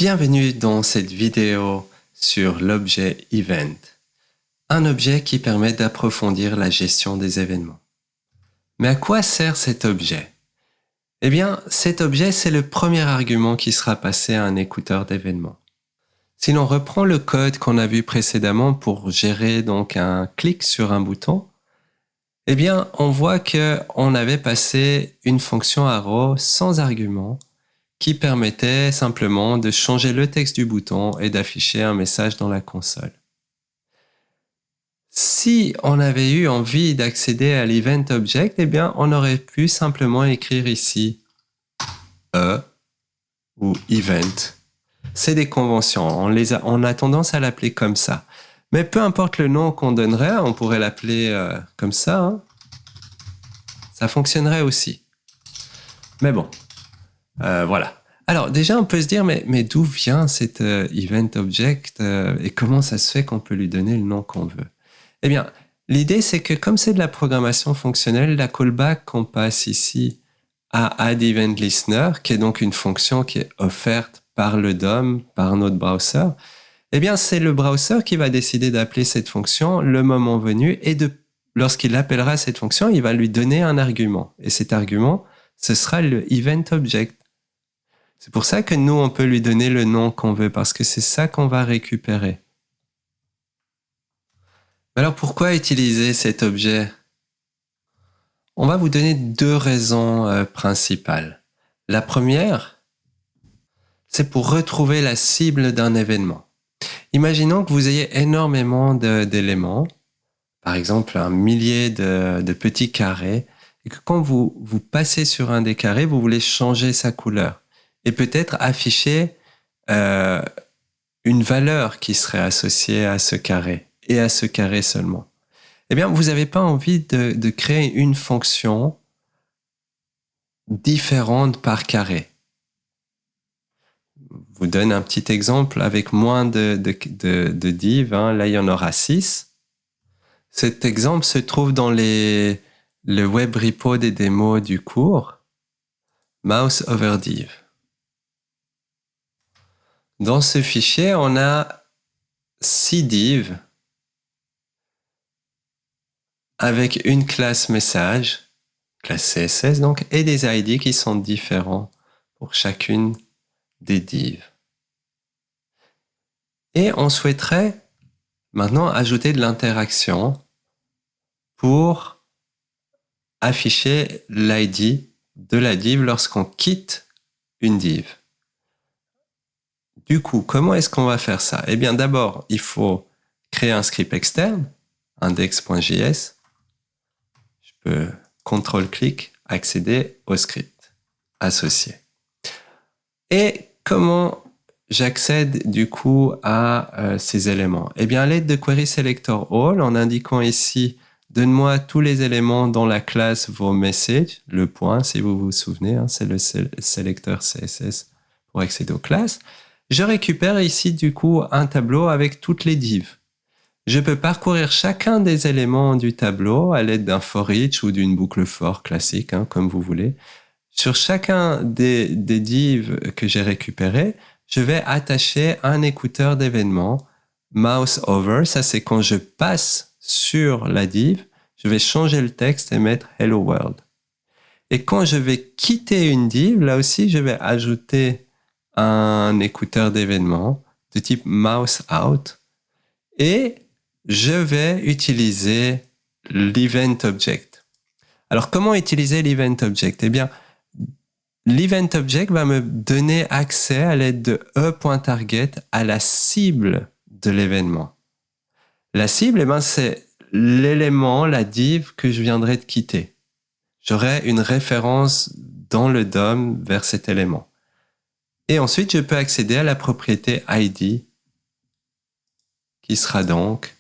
Bienvenue dans cette vidéo sur l'objet Event, un objet qui permet d'approfondir la gestion des événements. Mais à quoi sert cet objet? Eh bien, cet objet, c'est le premier argument qui sera passé à un écouteur d'événements. Si l'on reprend le code qu'on a vu précédemment pour gérer donc un clic sur un bouton, eh bien, on voit qu'on avait passé une fonction arrow sans argument qui permettait simplement de changer le texte du bouton et d'afficher un message dans la console. Si on avait eu envie d'accéder à l'Event Object, eh bien, on aurait pu simplement écrire ici E ou Event. C'est des conventions, on a tendance à l'appeler comme ça. Mais peu importe le nom qu'on donnerait, on pourrait l'appeler comme ça. Hein. Ça fonctionnerait aussi. Mais bon, voilà. Alors déjà, on peut se dire, mais d'où vient cet Event Object et comment ça se fait qu'on peut lui donner le nom qu'on veut? Eh bien, l'idée, c'est que comme c'est de la programmation fonctionnelle, la callback qu'on passe ici à Add Event Listener, qui est donc une fonction qui est offerte par le DOM, par notre browser, eh bien, c'est le browser qui va décider d'appeler cette fonction le moment venu et lorsqu'il appellera cette fonction, il va lui donner un argument. Et cet argument, ce sera le Event Object. C'est pour ça que nous, on peut lui donner le nom qu'on veut, parce que c'est ça qu'on va récupérer. Alors, pourquoi utiliser cet objet? On va vous donner deux raisons principales. La première, c'est pour retrouver la cible d'un événement. Imaginons que vous ayez énormément d'éléments, par exemple un millier de petits carrés, et que quand vous passez sur un des carrés, vous voulez changer sa couleur. Et peut-être afficher une valeur qui serait associée à ce carré, et à ce carré seulement. Eh bien, vous n'avez pas envie de créer une fonction différente par carré. Je vous donne un petit exemple avec moins de div. Hein. Là, il y en aura 6. Cet exemple se trouve dans le web repo des démos du cours, mouse over div. Dans ce fichier, on a 6 divs avec une classe message, classe CSS donc, et des ID qui sont différents pour chacune des divs. Et on souhaiterait maintenant ajouter de l'interaction pour afficher l'ID de la div lorsqu'on quitte une div. Du coup, comment est-ce qu'on va faire ça? Eh bien, d'abord, il faut créer un script externe, index.js. Je peux CTRL-clic, accéder au script associé. Et comment j'accède du coup à ces éléments? Eh bien, à l'aide de Query Selector All, en indiquant ici donne-moi tous les éléments dans la classe vos messages, le point, si vous vous souvenez, hein, c'est le sélecteur CSS pour accéder aux classes. Je récupère ici du coup un tableau avec toutes les divs. Je peux parcourir chacun des éléments du tableau à l'aide d'un for each ou d'une boucle for classique, hein, comme vous voulez. Sur chacun des divs que j'ai récupérés, je vais attacher un écouteur d'événements, mouse over, ça c'est quand je passe sur la div, je vais changer le texte et mettre Hello World. Et quand je vais quitter une div, là aussi je vais ajouter un écouteur d'événements de type mouse out et je vais utiliser l'Event Object. Alors comment utiliser l'Event Object? Eh bien, l'Event Object va me donner accès à l'aide de e.target à la cible de l'événement. La cible, eh bien, c'est l'élément, la div que je viendrai de quitter. J'aurai une référence dans le DOM vers cet élément. Et ensuite, je peux accéder à la propriété ID qui sera donc,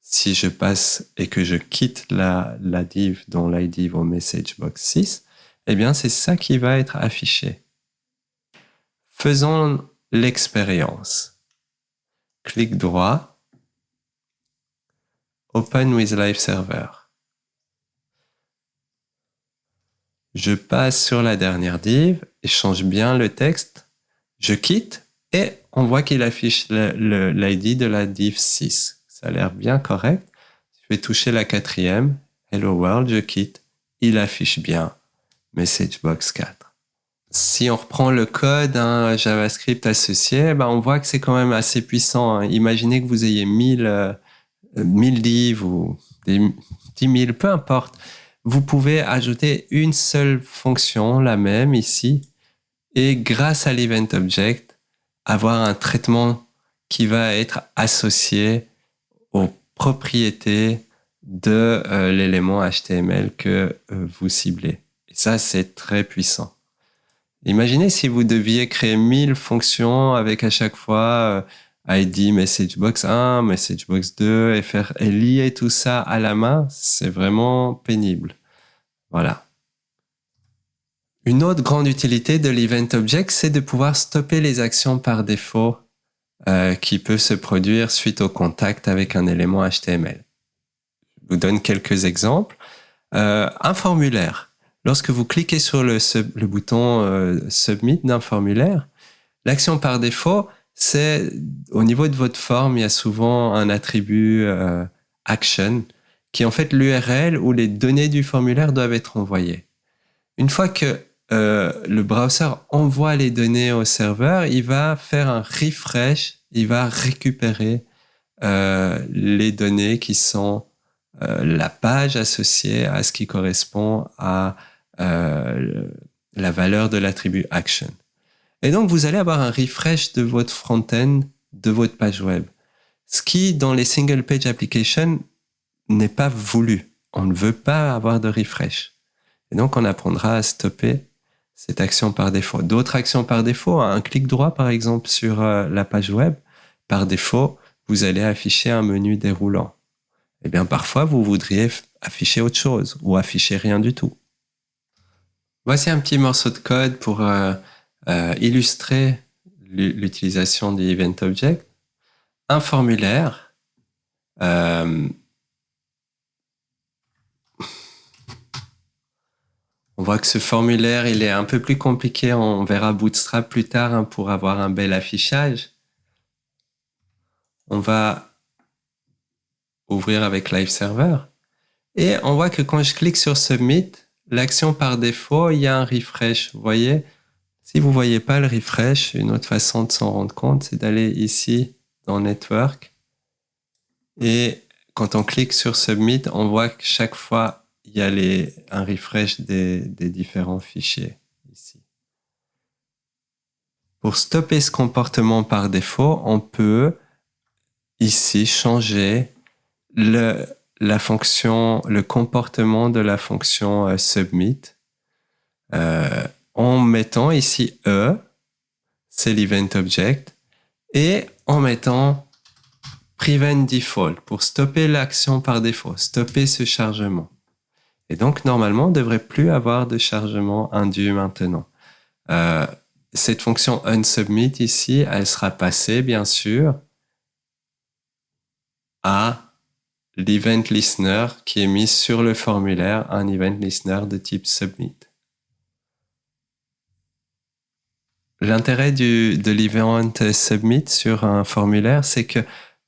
si je passe et que je quitte la div dont l'ID vaut messagebox 6, eh bien, c'est ça qui va être affiché. Faisons l'expérience. Clic droit, Open with Live Server. Je passe sur la dernière div et change bien le texte. Je quitte et on voit qu'il affiche l'ID de la div 6. Ça a l'air bien correct. Je vais toucher la 4e. Hello World, je quitte. Il affiche bien MessageBox 4. Si on reprend le code JavaScript associé, on voit que c'est quand même assez puissant. Imaginez que vous ayez 1000 divs ou 10 000, peu importe. Vous pouvez ajouter une seule fonction, la même ici, et grâce à l'Event Object, avoir un traitement qui va être associé aux propriétés de l'élément HTML que vous ciblez. Et ça, c'est très puissant. Imaginez si vous deviez créer 1000 fonctions avec à chaque fois ID, MessageBox 1, MessageBox 2 et lier tout ça à la main, c'est vraiment pénible. Voilà. Une autre grande utilité de l'Event Object, c'est de pouvoir stopper les actions par défaut qui peuvent se produire suite au contact avec un élément HTML. Je vous donne quelques exemples. Un formulaire. Lorsque vous cliquez sur le bouton Submit d'un formulaire, l'action par défaut, c'est au niveau de votre forme, il y a souvent un attribut Action qui est en fait l'URL où les données du formulaire doivent être envoyées. Une fois que le browser envoie les données au serveur, il va faire un refresh, il va récupérer les données qui sont la page associée à ce qui correspond à la valeur de l'attribut action. Et donc, vous allez avoir un refresh de votre front-end, de votre page web. Ce qui, dans les single page applications, n'est pas voulu. On ne veut pas avoir de refresh. Et donc, on apprendra à stopper cette action par défaut. D'autres actions par défaut, un clic droit, par exemple, sur la page web, par défaut, vous allez afficher un menu déroulant. Eh bien, parfois, vous voudriez afficher autre chose ou afficher rien du tout. Voici un petit morceau de code pour illustrer l'utilisation du Event Object. Un formulaire. On voit que ce formulaire, il est un peu plus compliqué. On verra Bootstrap plus tard pour avoir un bel affichage. On va ouvrir avec Live Server. Et on voit que quand je clique sur Submit, l'action par défaut, il y a un refresh. Vous voyez, si vous ne voyez pas le refresh, une autre façon de s'en rendre compte, c'est d'aller ici dans Network. Et quand on clique sur Submit, on voit que chaque fois, il y a un refresh des différents fichiers ici. Pour stopper ce comportement par défaut, on peut ici changer le comportement de la fonction submit en mettant ici c'est l'event object, et en mettant prevent default pour stopper l'action par défaut, stopper ce chargement. Et donc, normalement, on ne devrait plus avoir de chargement indu maintenant. Cette fonction onSubmit ici, elle sera passée, bien sûr, à l'event listener qui est mis sur le formulaire, un event listener de type submit. L'intérêt de l'event submit sur un formulaire, c'est que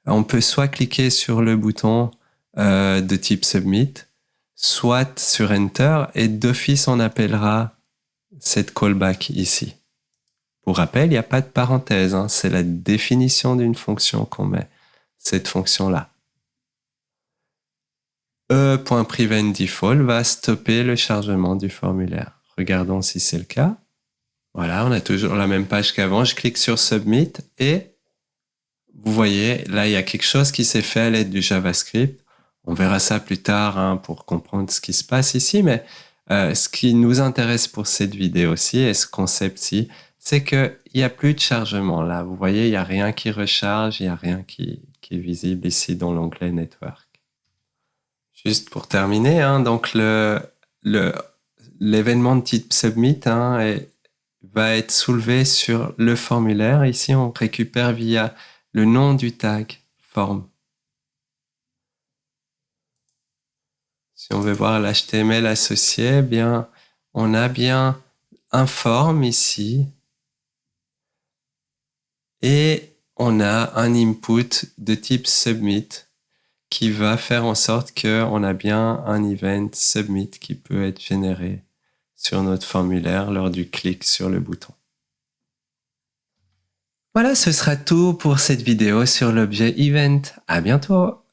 on peut soit cliquer sur le bouton de type submit, soit sur enter, et d'office on appellera cette callback ici. Pour rappel, il n'y a pas de parenthèse, c'est la définition d'une fonction qu'on met, cette fonction-là. E.preventDefault va stopper le chargement du formulaire. Regardons si c'est le cas. Voilà, on a toujours la même page qu'avant. Je clique sur Submit et vous voyez, là, il y a quelque chose qui s'est fait à l'aide du JavaScript. On verra ça plus tard pour comprendre ce qui se passe ici, mais ce qui nous intéresse pour cette vidéo-ci et ce concept-ci, c'est qu'il n'y a plus de chargement. Là, vous voyez, il n'y a rien qui recharge, il n'y a rien qui est visible ici dans l'onglet Network. Juste pour terminer, donc l'événement de type Submit va être soulevé sur le formulaire. Ici, on récupère via le nom du tag form. Si on veut voir l'HTML associé, bien, on a bien un form ici. Et on a un input de type submit qui va faire en sorte qu'on a bien un event submit qui peut être généré sur notre formulaire lors du clic sur le bouton. Voilà, ce sera tout pour cette vidéo sur l'objet event. À bientôt!